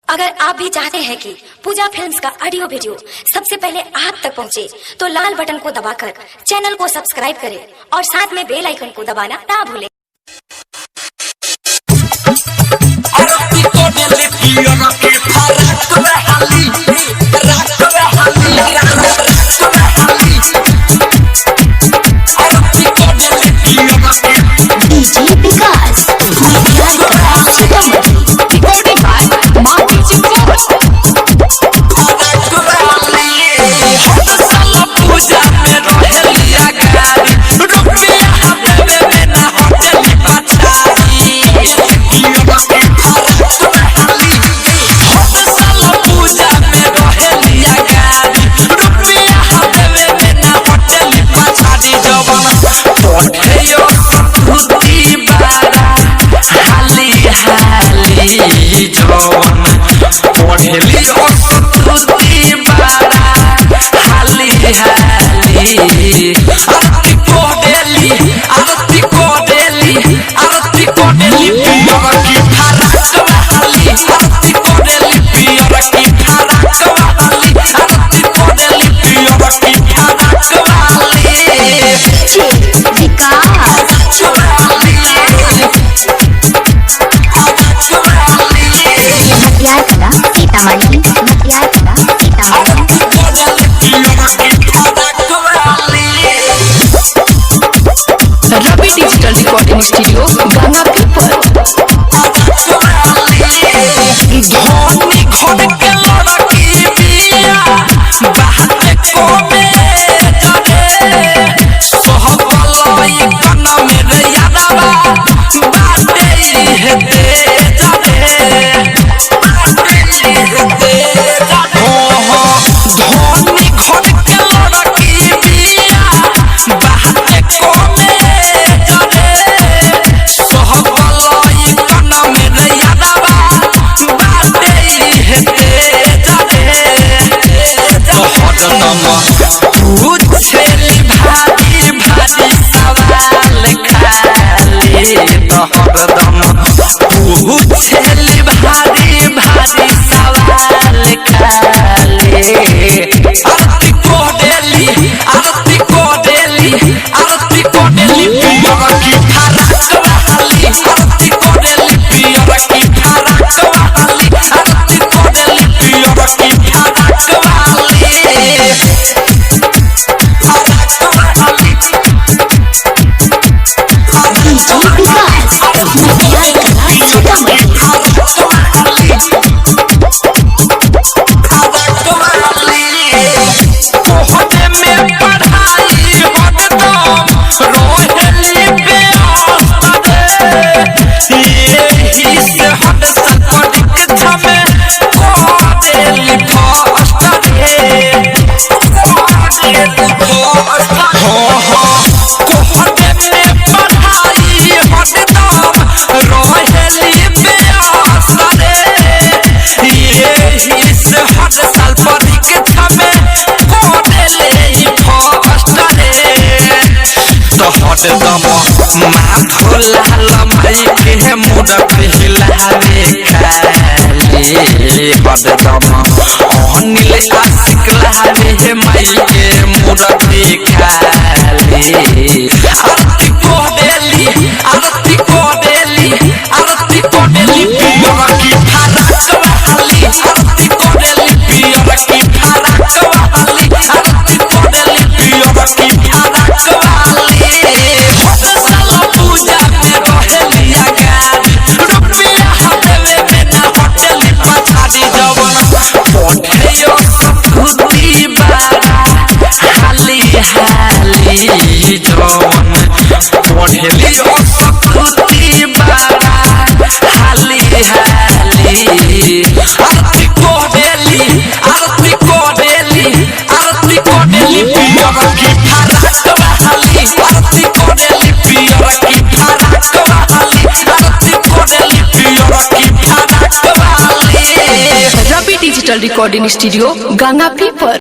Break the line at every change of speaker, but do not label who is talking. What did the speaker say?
अगर आप भी चाहते हैं कि पूजा फिल्म्स का ऑडियो वीडियो सबसे पहले आप तक पहुंचे, तो लाल बटन को दबाकर चैनल को सब्सक्राइब करें और साथ में बेल आइकन को दबाना ना भूलें।
रवि डिजिटल रिकॉर्डिंग स्टूडियो गाना पीपल।
धोनी घर के लड़की बिया बात को में जरे सोहबलई कन मेरे यादवा बाटे हे दे जरे बाटे हे दे जरे धोनी घर के लड़की बिया बात को में जरे सोहबलई कन मेरे यादवा पूछेली भारी भारी सवाल खाली हरदम पूछेली भारी भारी सवाल खाली आरती को डेली पियर की फराक वाली आरती को डेली पियर की फराक वाली आरती को डेली पियर की फराक वाली लम्बाई के मुड़ हिलावे खाली हरदम अनिल आशिक लहावे माई के मुड़ खाली आरती को डेली पियर की फराक वाली आरती को डेली पियर की फराक वाली आरती को डेली पियर की फराक वाली पूजा में रहेलिया गाड़ी रुपया हदेवे में ना होटल पछाड़ी जवन पठेयो सकुती बारा हाली जवन पठेलियो सकुती बारा हाली आरती को डेली पियर की फराक वाली आरती को डेली पियर की फराक वाली आरती को डेली पियर की फराक वाली।
रवि डिजिटल रिकॉर्डिंग स्टूडियो गाना पीपल।